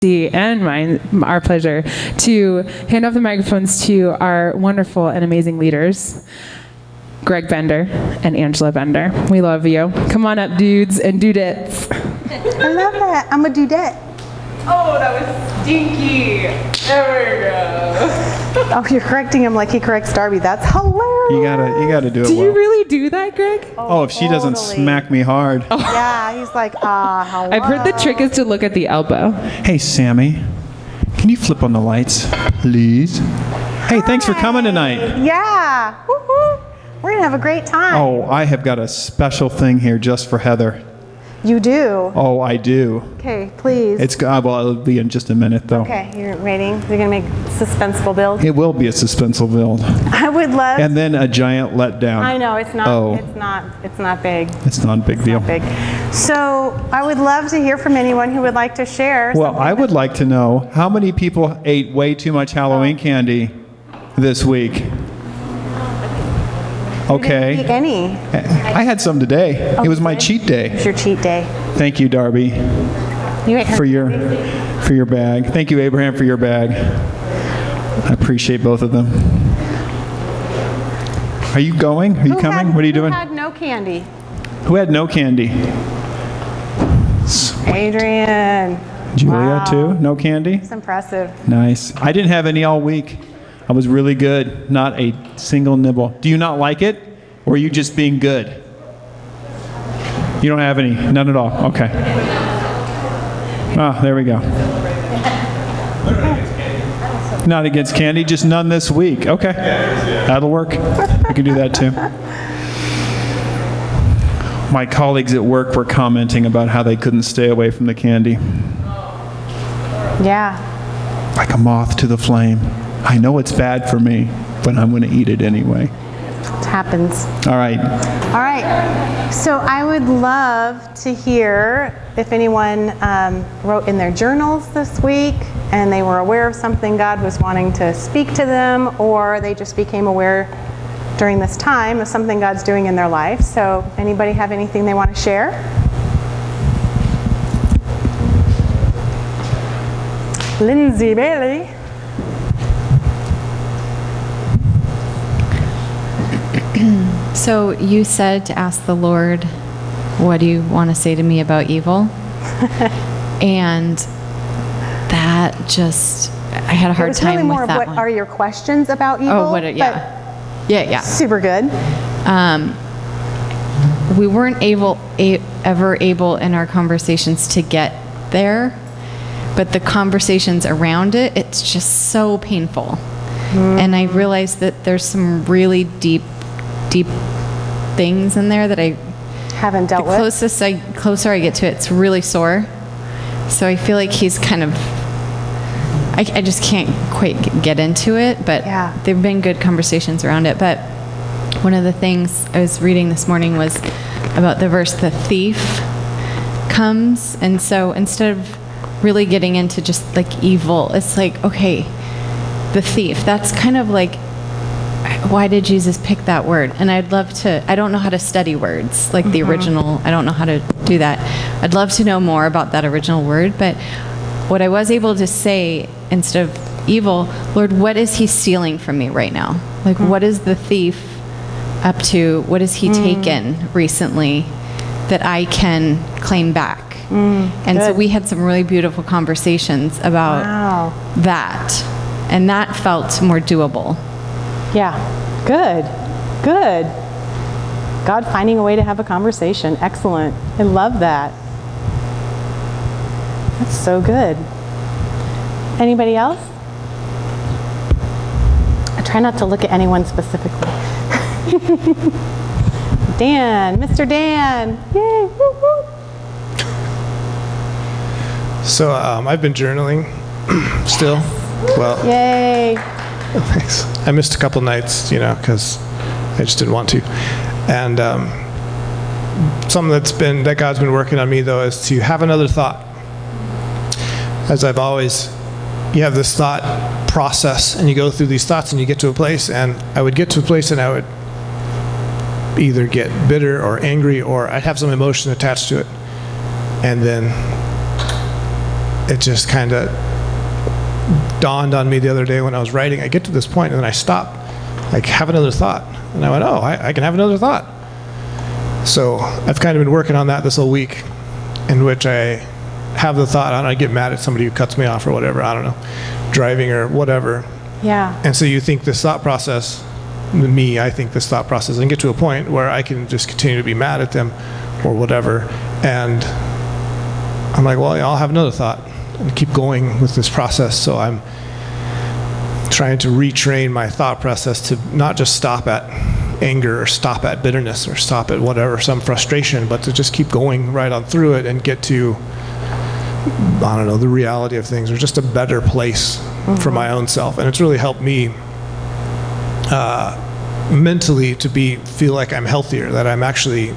and our pleasure to hand off the microphones to our wonderful and amazing leaders, Greg Bender and Angela Bender. We love you. Come on up, dudes and dudettes. I love that. I'm a dudette. Oh, that was stinky. There we go. Oh, you're correcting him like he corrects Darby. That's hilarious. You gotta do it Do well. you really do that, Greg? Oh, if she doesn't smack me hard. Oh. Yeah, he's like, hello. I've heard the trick is to look at the elbow. Hey, Sammy, can you flip on the lights, please? Hey, thanks for coming tonight. Yeah. Woo-hoo. We're going to have a great time. Oh, I have got a special thing here just for Heather. You do? Oh, I do. Okay, please. Well, it'll be in just a minute, though. Okay, you're waiting. You're going to make suspenseful build? It will be a suspenseful build. I would love. And then a giant letdown. I know, it's not. Oh. It's not big. It's not a big deal. Not big. So I would love to hear from anyone who would like to share. Well, I would like to know how many people ate way too much Halloween candy this week. Okay. Didn't eat any. I had some today. It was my cheat day. It's your cheat day. Thank you, Darby, You ate her for your bag. Thank you, Abraham, for your bag. I appreciate both of them. Are you going? Are you coming? What are you doing? Who had no candy? Who had no candy? Sweet. Adrian. Julia, Wow. too? No candy? It's impressive. Nice. I didn't have any all week. I was really good. Not a single nibble. Do you not like it? Or are you just being good? You don't have any? None at all? Okay. Ah, there we go. Not against candy, just none this week. Okay. That'll work. I can do that too. My colleagues at work were commenting about how they couldn't stay away from the candy. Yeah. Like a moth to the flame. I know it's bad for me, but I'm going to eat it anyway. It happens. All right. All right. So I would love to hear if anyone wrote in their journals this week and they were aware of something God was wanting to speak to them, or they just became aware during this time of something God's doing in their life. So anybody have anything they want to share? Lindsay Bailey. So you said to ask the Lord, what do you want to say to me about evil? And that just, I had a hard time really more with of that what are your questions about evil? Oh, yeah. Yeah. Super good. We weren't ever able in our conversations to get there, but the conversations around it, it's just so painful. And I realized that there's some really deep things in there that I haven't dealt with. Closer I get to it, it's really sore. So I feel like he's kind of, I just can't quite get into it, but Yeah. there've been good conversations around it. But one of the things I was reading this morning was about the verse, the thief comes. And so instead of really getting into just like evil, it's like, okay, the thief, that's kind of like, why did Jesus pick that word? And I'd love to, I don't know how to study words, like the original, I don't know how to do that. I'd love to know more about that original word, but what I was able to say instead of evil, Lord, what is he stealing from me right now? Like, what is the thief up to? What has he taken recently that I can claim back? And so we had some really beautiful conversations about that. And that felt more doable. Yeah. Good. Good. God finding a way to have a conversation. Excellent. I love that. That's so good. Anybody else? I try not to look at anyone specifically. Dan, Mr. Dan. Yay. Woo, woo. So I've been journaling still. Well, Yay. thanks. I missed a couple nights, because I just didn't want to. And something that God's been working on me, though, is to have another thought. As I've always, you have this thought process, and you go through these thoughts, and you get to a place, and I would get to a place, and I would either get bitter or angry, or I'd have some emotion attached to it. And then it just kind of dawned on me the other day when I was writing. I get to this point and then I stop, like, have another thought. And I went, oh, I can have another thought. So I've kind of been working on that this whole week, in which I have the thought, I don't know, I get mad at somebody who cuts me off or whatever, I don't know, driving or whatever. Yeah. And so you think this thought process, I think this thought process, and get to a point where I can just continue to be mad at them or whatever. And I'm like, well, yeah, I'll have another thought and keep going with this process. So I'm trying to retrain my thought process to not just stop at anger or stop at bitterness or stop at whatever, some frustration, but to just keep going right on through it and get to, I don't know, the reality of things, or just a better place for my own self. And it's really helped me mentally to feel like I'm healthier, that I'm actually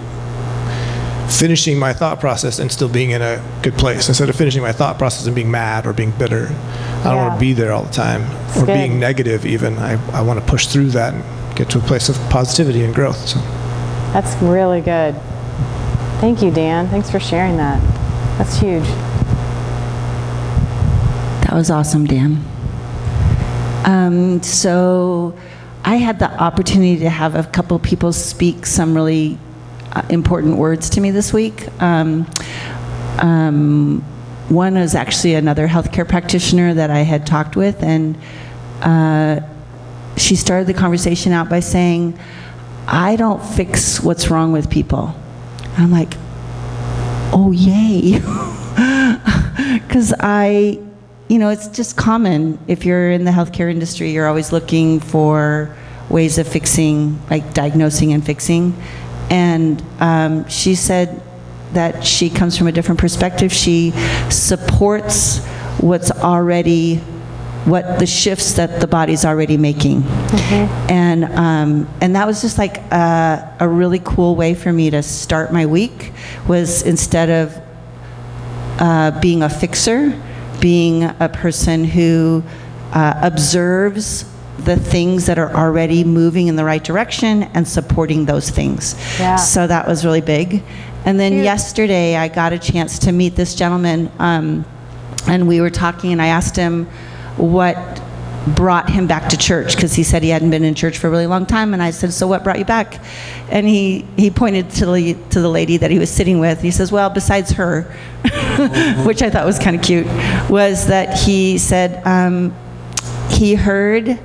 finishing my thought process and still being in a good place, instead of finishing my thought process and being mad or being bitter. I don't want to be there all the time, or being negative even. I want to push through that and get to a place of positivity and growth. So That's really good. Thank you, Dan. Thanks for sharing that. That's huge. That was awesome, Dan. So I had the opportunity to have a couple people speak some really important words to me this week. One is actually another healthcare practitioner that I had talked with, and she started the conversation out by saying, I don't fix what's wrong with people. And I'm like, oh, yay. Because it's just common. If you're in the healthcare industry, you're always looking for ways of fixing, like diagnosing and fixing. And she said that she comes from a different perspective. She supports what the shifts that the body's already making. And that was just like a really cool way for me to start my week, was instead of being a fixer, being a person who observes the things that are already moving in the right direction and supporting those things. Yeah. So that was really big. And then yesterday I got a chance to meet this gentleman, and we were talking, and I asked him what brought him back to church, because he said he hadn't been in church for a really long time. And I said, so what brought you back? And he pointed to the lady that he was sitting with. He says, well, besides her, which I thought was kind of cute, was that he said he heard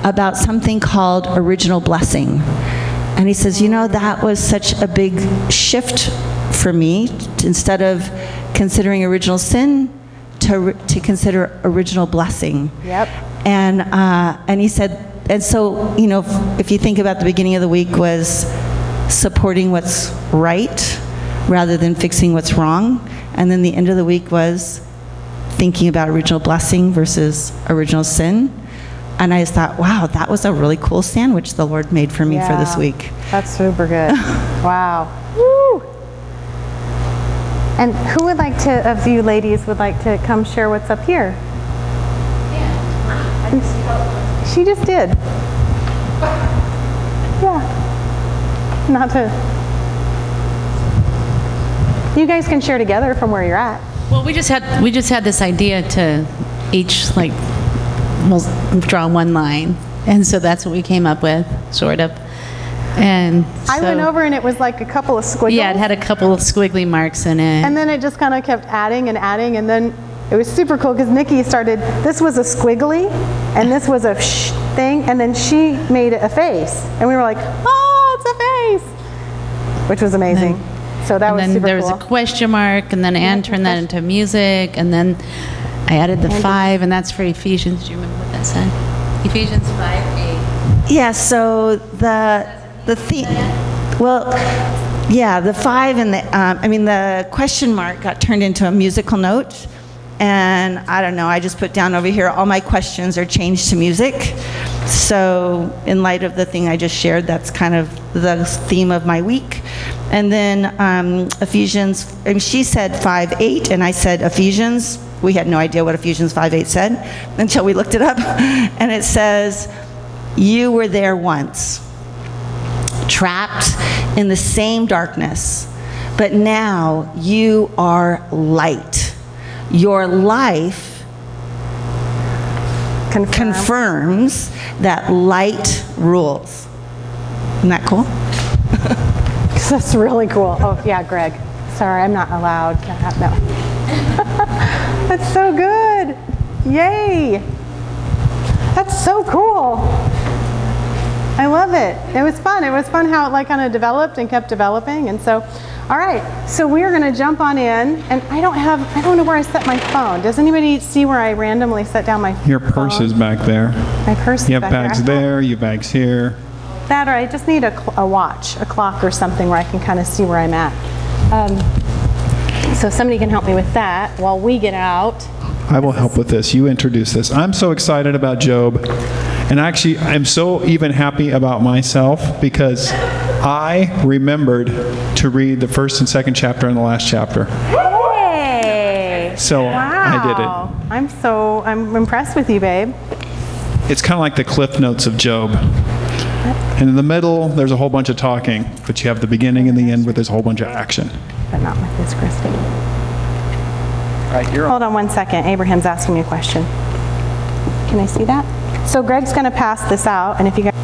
about something called original blessing. And he says, that was such a big shift for me, instead of considering original sin, to consider original blessing. Yep. And he said, and so, if you think about the beginning of the week was supporting what's right rather than fixing what's wrong. And then the end of the week was thinking about original blessing versus original sin. And I just thought, wow, that was a really cool sandwich the Lord made for me for this week. That's super good. Wow. Woo! And who would like to, of you ladies, would like to come share what's up here? She just did. Yeah. Not to. You guys can share together from where you're at. Well, we just had this idea to each, we'll draw one line, and so that's what we came up with, sort of. And so, I went over and it was like a couple of squiggles. Yeah, it had a couple of squiggly marks in it. And then it just kind of kept adding and adding, and then it was super cool because Nikki started, this was a squiggly, and this was a shh thing, and then she made it a face. And we were like, oh, it's a face, which was amazing. So that was super cool. And then there was a question mark, and then Ann turned that into music, and then I added the 5, and that's for Ephesians. Do you remember what that said? Ephesians 5:8. Yeah, so the theme, the 5 and the question mark got turned into a musical note. And I don't know, I just put down over here, all my questions are changed to music. So in light of the thing I just shared, that's kind of the theme of my week. And then Ephesians, she said 5:8, and I said Ephesians. We had no idea what Ephesians 5:8 said until we looked it up. And it says, you were there once, trapped in the same darkness, but now you are light. your life confirms that light rules. Isn't that cool? That's really cool. Oh, yeah, Greg. Sorry, I'm not allowed to have, no. That's so good. Yay. That's so cool. I love it. It was fun. It was fun how it like kind of developed and kept developing. And so, all right. So we're going to jump on in. And I don't know where I set my phone. Does anybody see where I randomly set down my phone? Your purse is back there. My purse is You have back bags there, you have bags here. That, or I just need a watch, a clock or something where I can kind of see where I'm at. So somebody can help me with that while we get out. I will help with this. You introduce this. I'm so excited about Job. And actually, I'm so even happy about myself because I remembered to read the first and second chapter and the last chapter. Hey! So I did it. I'm impressed with you, babe. It's kind of like the Cliff Notes of Job. And in the middle, there's a whole bunch of talking, but you have the beginning and the end where there's a whole bunch of action. But not with this, Christy. All right, you're on. Hold on one second. Abraham's asking me a question. Can I see that? So Greg's going to pass this out, and if you guys...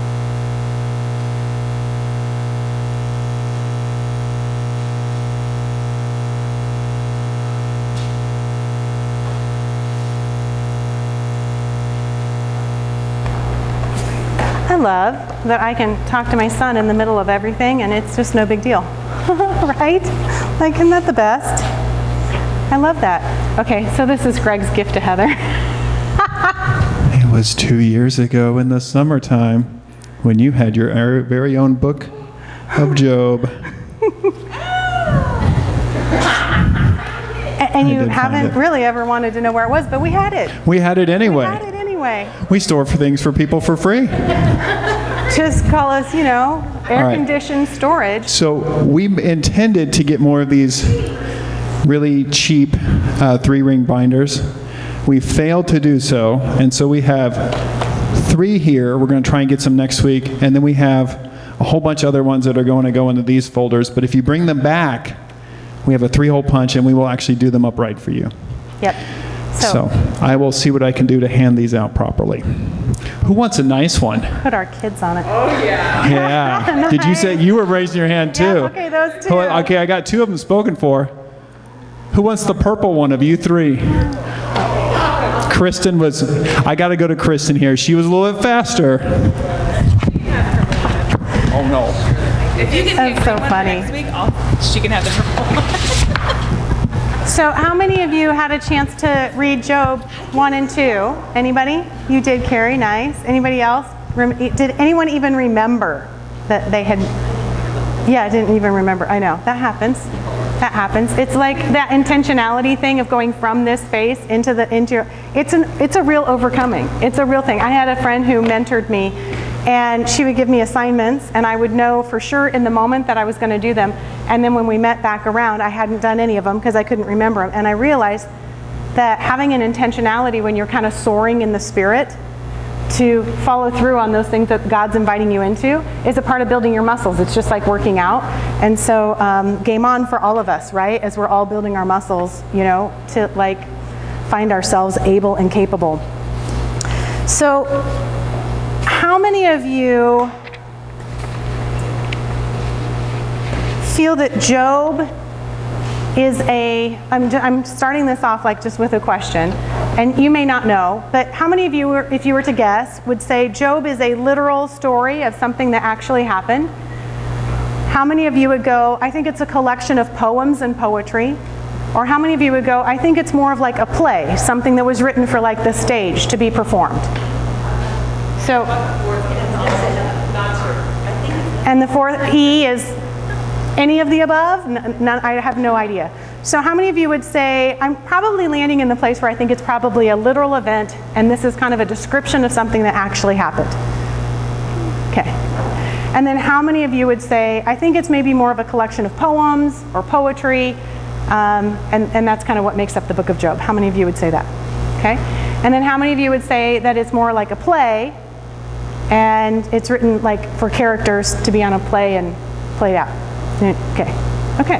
I love that I can talk to my son in the middle of everything, and it's just no big deal. Right? Like, isn't that the best? I love that. Okay, so this is Greg's gift to Heather. It was 2 years ago in the summertime when you had your very own book of Job. And you haven't really ever wanted to know where it was, but we had it. We had it anyway. We had it anyway. We store for things for people for free. Just call us, air-conditioned storage. So we intended to get more of these really cheap 3-ring binders. We failed to do so, and so we have 3 here. We're going to try and get some next week, and then we have a whole bunch of other ones that are going to go into these folders. But if you bring them back, we have a 3-hole punch, and we will actually do them upright for you. Yep. So I will see what I can do to hand these out properly. Who wants a nice one? Put our kids on it. Oh, yeah. Yeah. Nice. Did you say you were raising your hand, too? Yeah, okay, those two. Okay, I got 2 of them spoken for. Who wants the purple one of you 3? Kristen was, I got to go to Kristen here. She was a little bit faster. Oh, no. If you can That's so funny. Next week, she can have the purple. So how many of you had a chance to read Job 1 and 2? Anybody? You did, Carrie. Nice. Anybody else? Did anyone even remember that they had... Yeah, I didn't even remember. I know. That happens. That happens. It's like that intentionality thing of going from this space into it's a real overcoming. It's a real thing. I had a friend who mentored me, and she would give me assignments, and I would know for sure in the moment that I was going to do them. And then when we met back around, I hadn't done any of them because I couldn't remember them. And I realized that having an intentionality when you're kind of soaring in the spirit to follow through on those things that God's inviting you into is a part of building your muscles. It's just like working out. And so game on for all of us, right? As we're all building our muscles, to like find ourselves able and capable. So how many of you feel that Job is I'm starting this off like just with a question, and you may not know, but how many of you, if you were to guess, would say Job is a literal story of something that actually happened? How many of you would go, I think it's a collection of poems and poetry? Or how many of you would go, I think it's more of like a play, something that was written for like the stage to be performed? So, and the fourth E is any of the above? None, I have no idea. So how many of you would say, I'm probably landing in the place where I think it's probably a literal event, and this is kind of a description of something that actually happened? Okay. And then how many of you would say, I think it's maybe more of a collection of poems or poetry, and that's kind of what makes up the book of Job? How many of you would say that? Okay. And then how many of you would say that it's more like a play, and it's written like for characters to be on a play and played out? Okay. Okay.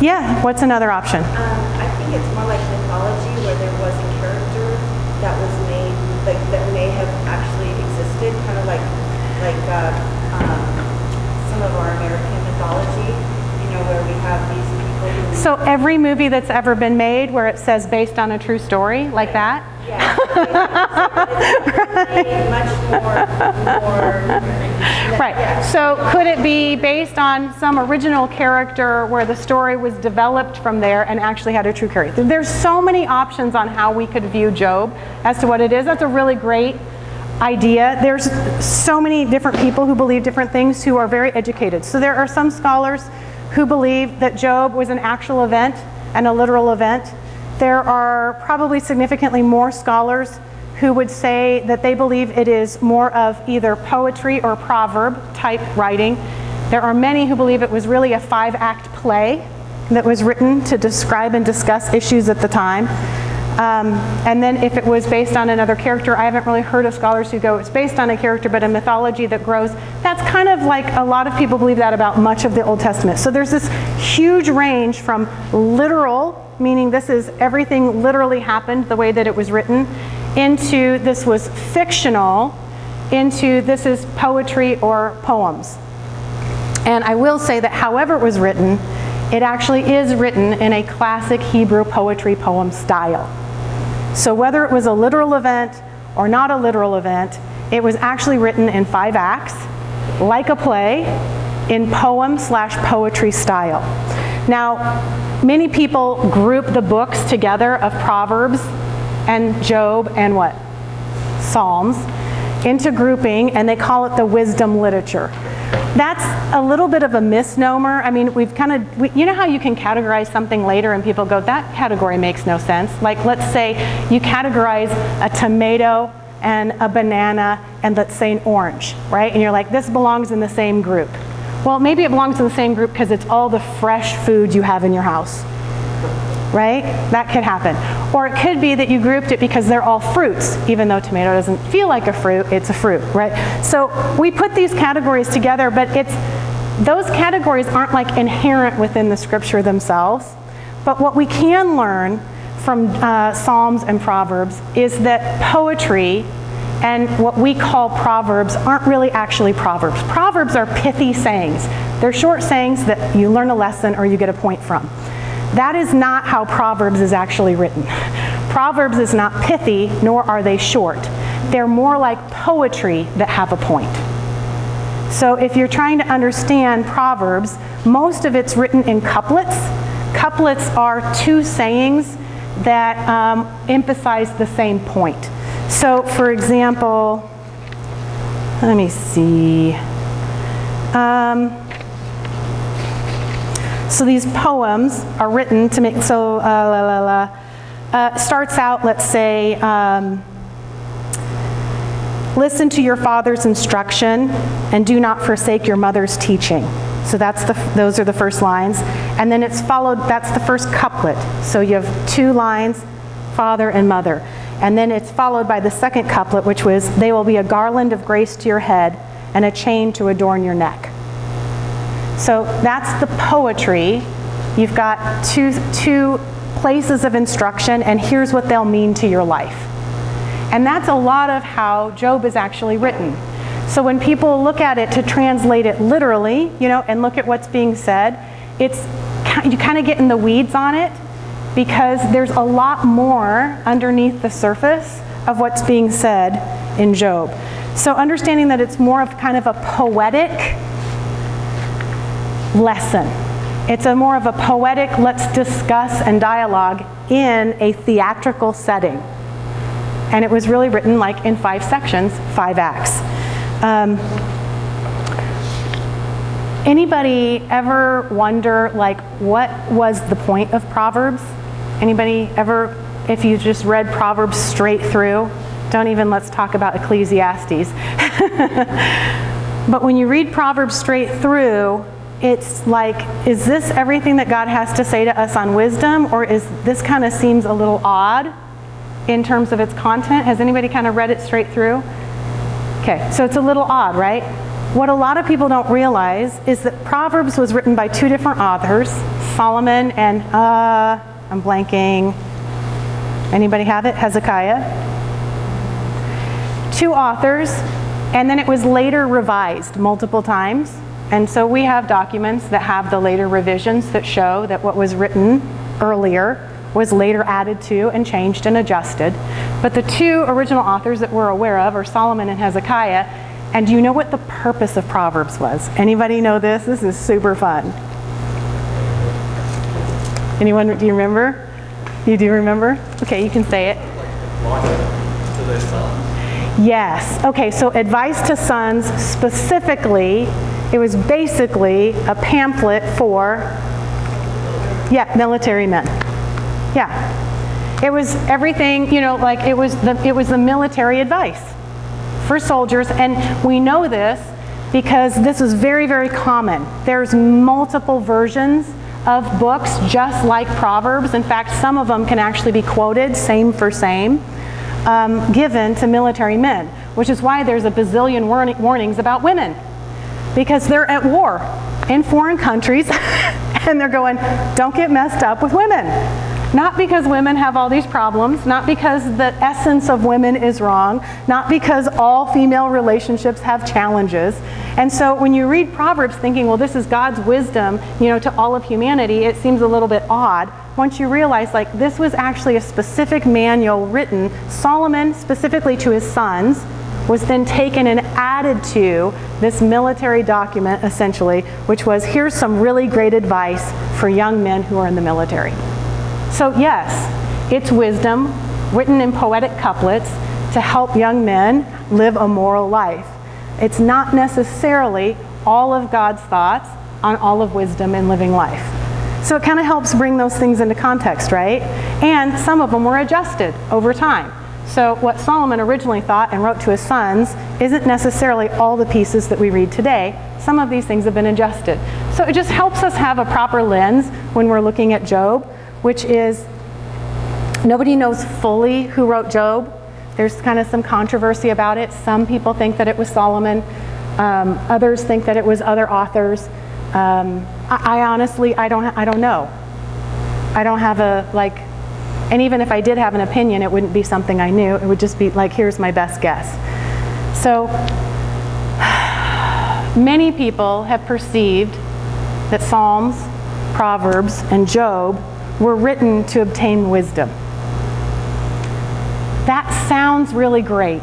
Yeah, what's another option? I think it's more like mythology where there was a character that was made, like that may have actually existed, kind of like some of our American mythology, where we have these people who... So every movie that's ever been made where it says based on a true story, like that? Yeah. Much more... Right. Yeah. So could it be based on some original character where the story was developed from there and actually had a true character? There's so many options on how we could view Job as to what it is. That's a really great idea. There's so many different people who believe different things who are very educated. So there are some scholars who believe that Job was an actual event and a literal event. There are probably significantly more scholars who would say that they believe it is more of either poetry or proverb type writing. There are many who believe it was really a 5-act play that was written to describe and discuss issues at the time. And then if it was based on another character, I haven't really heard of scholars who go, it's based on a character but a mythology that grows. That's kind of like a lot of people believe that about much of the Old Testament. So there's this huge range from literal, meaning this is everything literally happened the way that it was written, into this was fictional, into this is poetry or poems. And I will say that however it was written, it actually is written in a classic Hebrew poetry poem style. So whether it was a literal event or not a literal event, it was actually written in 5 acts, like a play, in poem/poetry style. Now, many people group the books together of Proverbs and Job and what? Psalms into grouping, and they call it the wisdom literature. That's a little bit of a misnomer. I mean, you know how you can categorize something later and people go, that category makes no sense. Like, let's say you categorize a tomato and a banana and let's say an orange, right? And you're like, this belongs in the same group. Well, maybe it belongs in the same group because it's all the fresh food you have in your house, right? That could happen. Or it could be that you grouped it because they're all fruits, even though tomato doesn't feel like a fruit, it's a fruit, right? So we put these categories together, but those categories aren't like inherent within the scripture themselves. But what we can learn from Psalms and Proverbs is that poetry and what we call proverbs aren't really actually proverbs. Proverbs are pithy sayings. They're short sayings that you learn a lesson or you get a point from. That is not how Proverbs is actually written. Proverbs is not pithy, nor are they short. They're more like poetry that have a point. So if you're trying to understand Proverbs, most of it's written in couplets. Couplets are 2 sayings that emphasize the same point. So for example, let me see. So these poems are written to make, starts out, let's say, listen to your father's instruction and do not forsake your mother's teaching. So those are the first lines. And then it's followed, that's the first couplet. So you have 2 lines, father and mother. And then it's followed by the second couplet, which was, they will be a garland of grace to your head and a chain to adorn your neck. So that's the poetry. You've got two places of instruction, and here's what they'll mean to your life. And that's a lot of how Job is actually written. So when people look at it to translate it literally, and look at what's being said, you kind of get in the weeds on it because there's a lot more underneath the surface of what's being said in Job. So understanding that it's more of kind of a poetic lesson. It's more of a poetic, let's discuss and dialogue in a theatrical setting. And it was really written like in 5 sections, 5 acts. Anybody ever wonder like what was the point of Proverbs? Anybody ever, if you just read Proverbs straight through, let's talk about Ecclesiastes. But when you read Proverbs straight through, it's like, is this everything that God has to say to us on wisdom, or is this kind of seems a little odd in terms of its content? Has anybody kind of read it straight through? Okay, so it's a little odd, right? What a lot of people don't realize is that Proverbs was written by 2 different authors, Solomon and, I'm blanking. Anybody have it? Hezekiah. 2 authors, and then it was later revised multiple times. And so we have documents that have the later revisions that show that what was written earlier was later added to and changed and adjusted. But the 2 original authors that we're aware of are Solomon and Hezekiah. And do you know what the purpose of Proverbs was? Anybody know this? This is super fun. Anyone, do you remember? You do remember? Okay, you can say it. Yes. Okay, so advice to sons specifically, it was basically a pamphlet for, military men. Yeah. It was everything, like it was the military advice for soldiers, and we know this because this is very, very common. There's multiple versions of books just like Proverbs. In fact, some of them can actually be quoted same for same, given to military men, which is why there's a bazillion warnings about women, because they're at war in foreign countries and they're going, don't get messed up with women. Not because women have all these problems, not because the essence of women is wrong, not because all female relationships have challenges. And so when you read Proverbs thinking, well, this is God's wisdom, to all of humanity, it seems a little bit odd once you realize, like, this was actually a specific manual written, Solomon specifically to his sons, was then taken and added to this military document, essentially, which was, here's some really great advice for young men who are in the military. So yes, it's wisdom written in poetic couplets to help young men live a moral life. It's not necessarily all of God's thoughts on all of wisdom in living life. So it kind of helps bring those things into context, right? And some of them were adjusted over time. So what Solomon originally thought and wrote to his sons isn't necessarily all the pieces that we read today. Some of these things have been adjusted. So it just helps us have a proper lens when we're looking at Job, which is, nobody knows fully who wrote Job. There's kind of some controversy about it. Some people think that it was Solomon. Others think that it was other authors. I honestly, I don't know. I don't have and even if I did have an opinion, it wouldn't be something I knew. It would just be like, here's my best guess. So many people have perceived that Psalms, Proverbs, and Job were written to obtain wisdom. That sounds really great,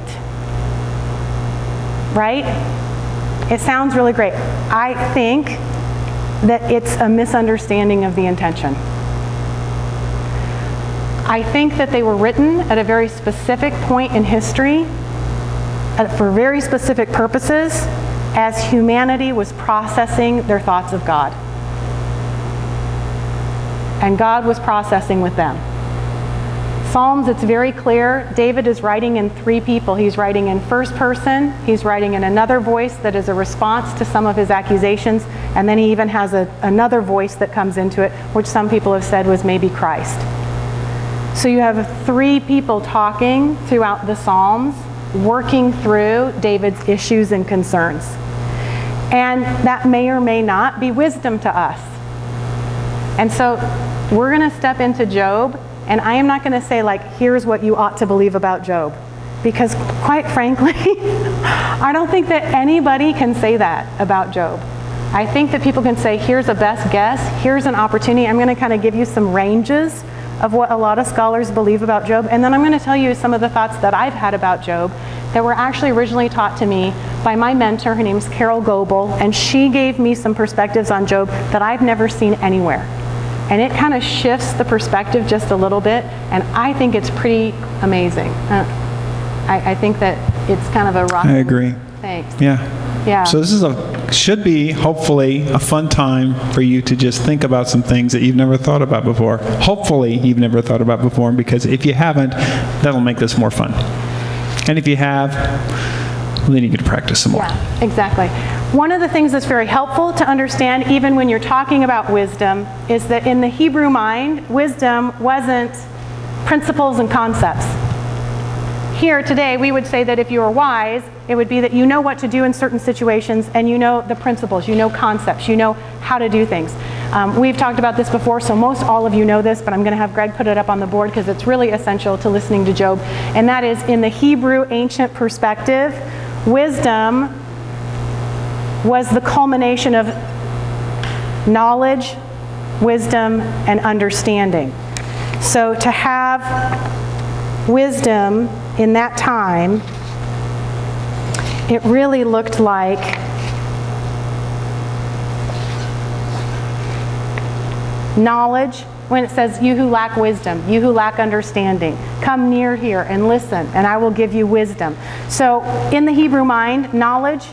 right? It sounds really great. I think that it's a misunderstanding of the intention. I think that they were written at a very specific point in history for very specific purposes as humanity was processing their thoughts of God. And God was processing with them. Psalms, it's very clear. David is writing in 3 people. He's writing in first person. He's writing in another voice that is a response to some of his accusations. And then he even has another voice that comes into it, which some people have said was maybe Christ. So you have 3 people talking throughout the Psalms, working through David's issues and concerns. And that may or may not be wisdom to us. And so we're going to step into Job, and I am not going to say, like, here's what you ought to believe about Job. Because quite frankly, I don't think that anybody can say that about Job. I think that people can say, here's a best guess, here's an opportunity. I'm going to kind of give you some ranges of what a lot of scholars believe about Job, and then I'm going to tell you some of the thoughts that I've had about Job that were actually originally taught to me by my mentor. Her name's Carol Goebel, and she gave me some perspectives on Job that I've never seen anywhere. And it kind of shifts the perspective just a little bit, and I think it's pretty amazing. I think that it's kind of a rock. I agree. Thanks. Yeah. So this should be, hopefully, a fun time for you to just think about some things that you've never thought about before. Hopefully you've never thought about before, because if you haven't, that'll make this more fun. And if you have, then you get to practice some more. Yeah, exactly. One of the things that's very helpful to understand, even when you're talking about wisdom, is that in the Hebrew mind, wisdom wasn't principles and concepts. Here today, we would say that if you are wise, it would be that you know what to do in certain situations, and you know the principles, you know concepts, you know how to do things. We've talked about this before, so most all of you know this, but I'm going to have Greg put it up on the board because it's really essential to listening to Job. And that is, in the Hebrew ancient perspective, wisdom was the culmination of knowledge, wisdom, and understanding. So to have wisdom in that time, it really looked like knowledge. When it says, you who lack wisdom, you who lack understanding, come near here and listen, and I will give you wisdom. So in the Hebrew mind, knowledge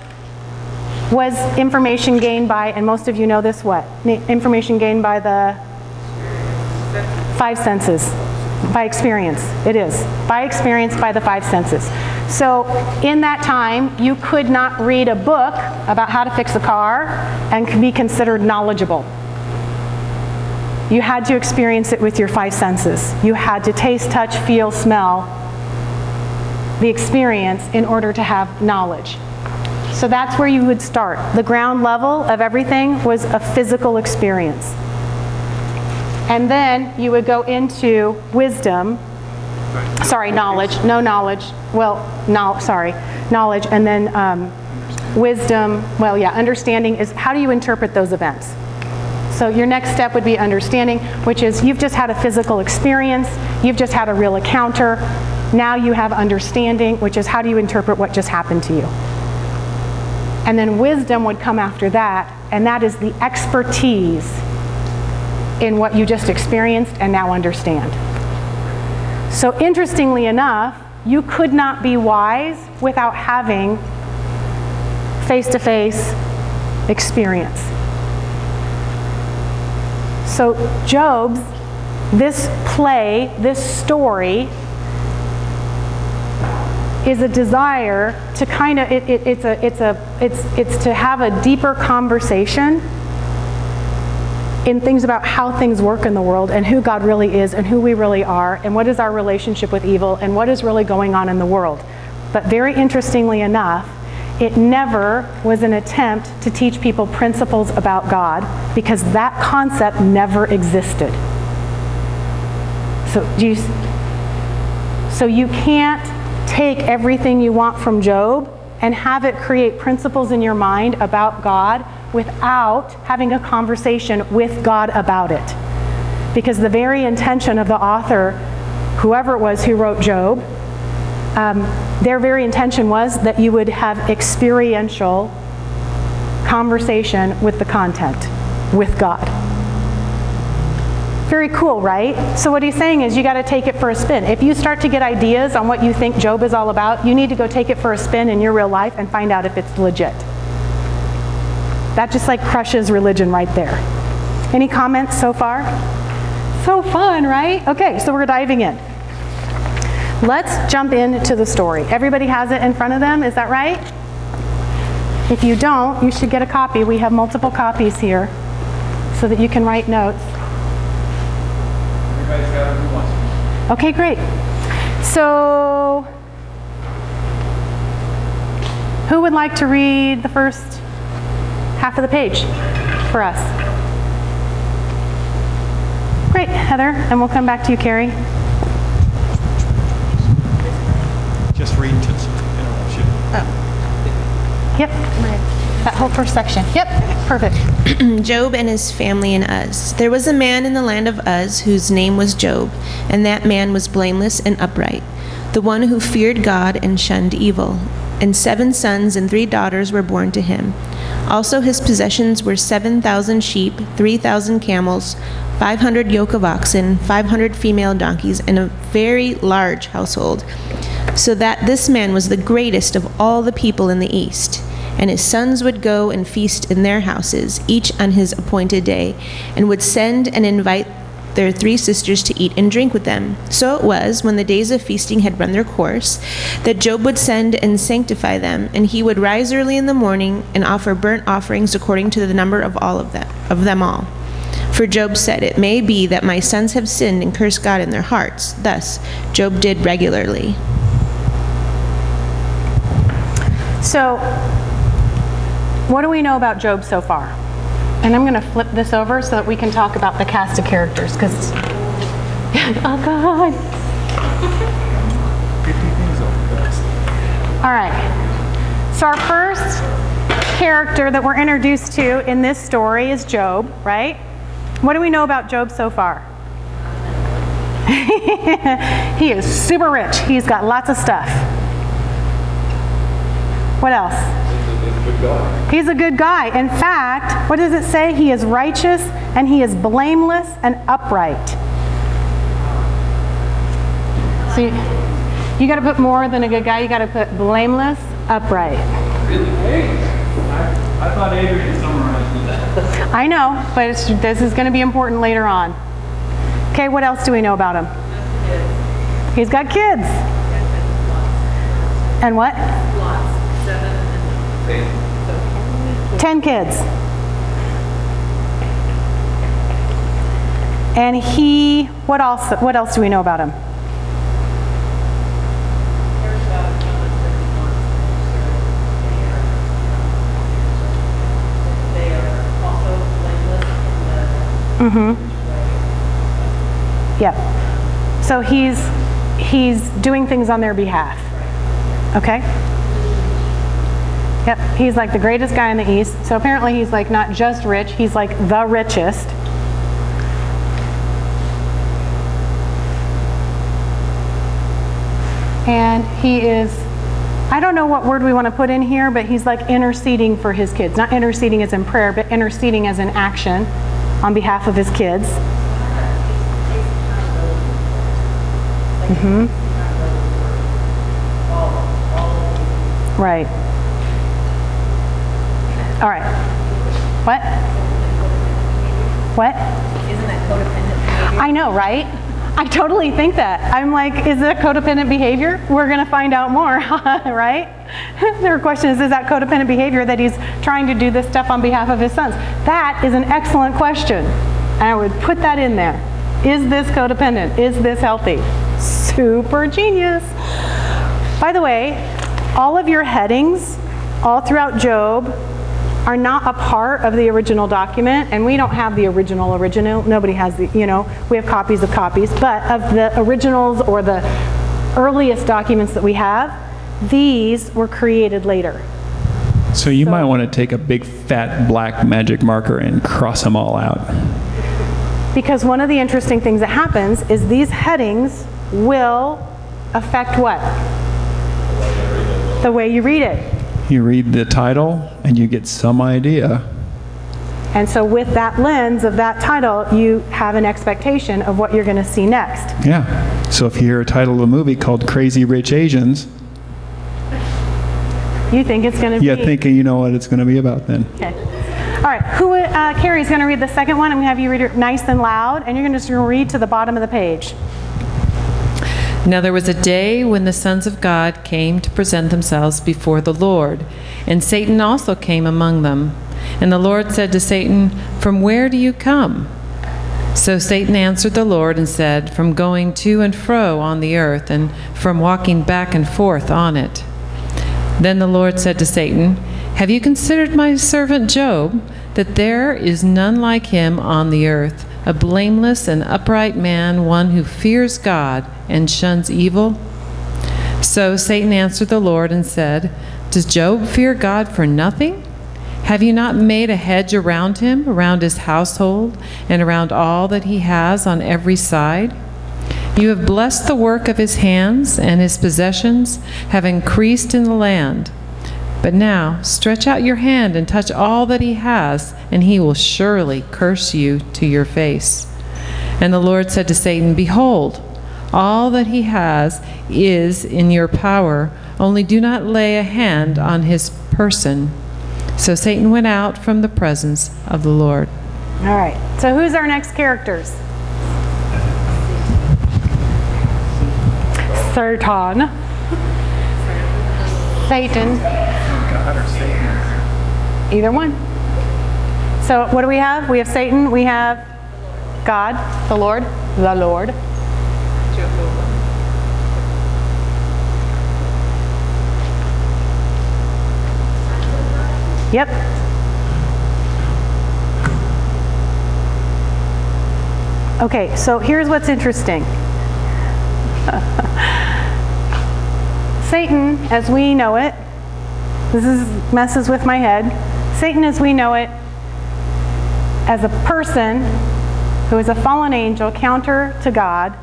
was information gained by, and most of you know this, what? Information gained by the five senses. By experience, it is. By experience, by the five senses. So in that time, you could not read a book about how to fix a car and be considered knowledgeable. You had to experience it with your five senses. You had to taste, touch, feel, smell the experience in order to have knowledge. So that's where you would start. The ground level of everything was a physical experience. And then you would go into wisdom, knowledge, knowledge, and then wisdom, understanding is how do you interpret those events? So your next step would be understanding, which is you've just had a physical experience, you've just had a real encounter, now you have understanding, which is how do you interpret what just happened to you? And then wisdom would come after that, and that is the expertise in what you just experienced and now understand. So interestingly enough, you could not be wise without having face-to-face experience. So Job's, this play, this story, is a desire to kind of, it's to have a deeper conversation in things about how things work in the world and who God really is and who we really are and what is our relationship with evil and what is really going on in the world. But very interestingly enough, it never was an attempt to teach people principles about God because that concept never existed. So you can't take everything you want from Job and have it create principles in your mind about God without having a conversation with God about it. Because the very intention of the author, whoever it was who wrote Job, their very intention was that you would have experiential conversation with the content, with God. Very cool, right? So what he's saying is you got to take it for a spin. If you start to get ideas on what you think Job is all about, you need to go take it for a spin in your real life and find out if it's legit. That just like crushes religion right there. Any comments so far? So fun, right? Okay, so we're diving in. Let's jump into the story. Everybody has it in front of them, is that right? If you don't, you should get a copy. We have multiple copies here so that you can write notes. Everybody's got it who wants it. Okay, great. So, who would like to read the first half of the page for us? Great, Heather, and we'll come back to you, Carrie. Just read to interrupt you. Yep, that whole first section. Yep, perfect. Job and his family in Uz. There was a man in the land of Uz whose name was Job, and that man was blameless and upright, the one who feared God and shunned evil. And 7 sons and 3 daughters were born to him. Also his possessions were 7,000 sheep, 3,000 camels, 500 yoke of oxen, 500 female donkeys, and a very large household, so that this man was the greatest of all the people in the east. And his sons would go and feast in their houses, each on his appointed day, and would send and invite their 3 sisters to eat and drink with them. So it was, when the days of feasting had run their course, that Job would send and sanctify them, and he would rise early in the morning and offer burnt offerings according to the number of them all. For Job said, "It may be that my sons have sinned and cursed God in their hearts." Thus, Job did regularly. So, what do we know about Job so far? And I'm going to flip this over so that we can talk about the cast of characters, because, oh God. All right. So our first character that we're introduced to in this story is Job, right? What do we know about Job so far? He is super rich. He's got lots of stuff. What else? He's a good guy. In fact, what does it say? He is righteous and he is blameless and upright. So you got to put more than a good guy. You got to put blameless, upright. Really? I thought Adrian summarized that. I know, but this is going to be important later on. Okay, what else do we know about him? He's got kids. And what? 10 kids. And he, what else do we know about him? Yep. So he's doing things on their behalf. Okay? Yep. He's like the greatest guy in the East. So apparently he's like not just rich, he's like the richest. And he is, I don't know what word we want to put in here, but he's like interceding for his kids. Not interceding as in prayer, but interceding as in action on behalf of his kids. Right. All right. What? What? Isn't that codependent behavior? I know, right? I totally think that. I'm like, is that codependent behavior? We're going to find out more, right? Their question is that codependent behavior that he's trying to do this stuff on behalf of his sons? That is an excellent question. And I would put that in there. Is this codependent? Is this healthy? Super genius. By the way, all of your headings, all throughout Job, are not a part of the original document, and we don't have the original. Nobody has the, we have copies of copies, but of the originals or the earliest documents that we have, these were created later. So you might want to take a big fat black magic marker and cross them all out. Because one of the interesting things that happens is these headings will affect what? The way you read it. You read the title and you get some idea. And so with that lens of that title, you have an expectation of what you're going to see next. Yeah. So if you hear a title of a movie called Crazy Rich Asians, you think it's going to be... Yeah, thinking you know what it's going to be about then. Okay. All right. Carrie's going to read the second one. I'm going to have you read it nice and loud, and you're going to just read to the bottom of the page. Now there was a day when the sons of God came to present themselves before the Lord, and Satan also came among them. And the Lord said to Satan, "From where do you come?" So Satan answered the Lord and said, "From going to and fro on the earth, and from walking back and forth on it." Then the Lord said to Satan, "Have you considered my servant Job, that there is none like him on the earth, a blameless and upright man, one who fears God and shuns evil?" So Satan answered the Lord and said, "Does Job fear God for nothing? Have you not made a hedge around him, around his household, and around all that he has on every side? You have blessed the work of his hands, and his possessions have increased in the land. But now stretch out your hand and touch all that he has, and he will surely curse you to your face." And the Lord said to Satan, "Behold, all that he has is in your power, only do not lay a hand on his person." So Satan went out from the presence of the Lord. All right. So who's our next characters? Satan. Satan. God or Satan? Either one. So what do we have? We have Satan. We have God, the Lord. The Lord. Yep. Okay, so here's what's interesting. Satan, as we know it, messes with my head. Satan, as we know it, as a person who is a fallen angel, counter to God,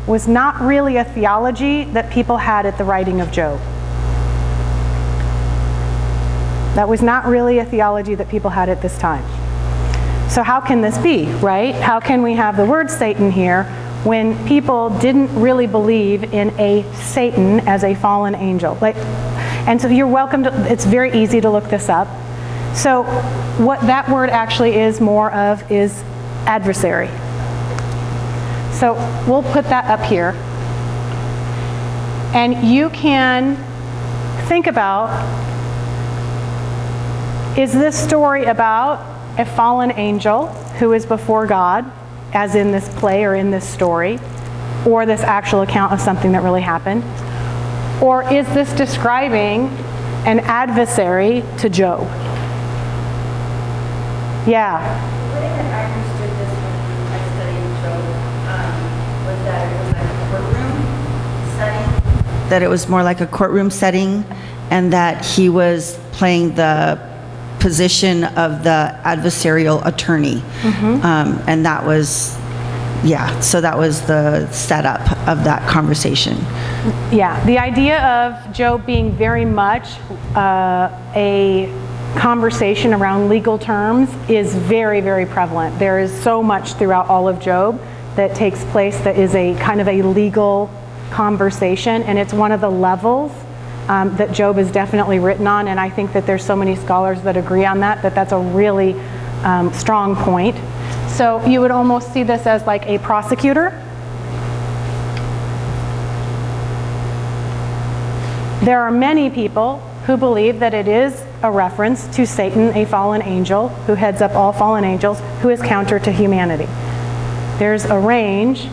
was not really a theology that people had at the writing of Job. That was not really a theology that people had at this time. So how can this be, right? How can we have the word Satan here when people didn't really believe in a Satan as a fallen angel? And so you're welcome to, it's very easy to look this up. So what that word actually is more of is adversary. So we'll put that up here. And you can think about, is this story about a fallen angel who is before God, as in this play or in this story, or this actual account of something that really happened? Or is this describing an adversary to Job? Yeah. The way that I understood this when I studied Job was that it was like a courtroom setting. That it was more like a courtroom setting, and that he was playing the position of the adversarial attorney. And that was, so that was the setup of that conversation. Yeah, the idea of Job being very much a conversation around legal terms is very, very prevalent. There is so much throughout all of Job that takes place that is a kind of a legal conversation, and it's one of the levels that Job is definitely written on, and I think that there's so many scholars that agree on that that's a really strong point. So you would almost see this as like a prosecutor. There are many people who believe that it is a reference to Satan, a fallen angel, who heads up all fallen angels, who is counter to humanity. There's a range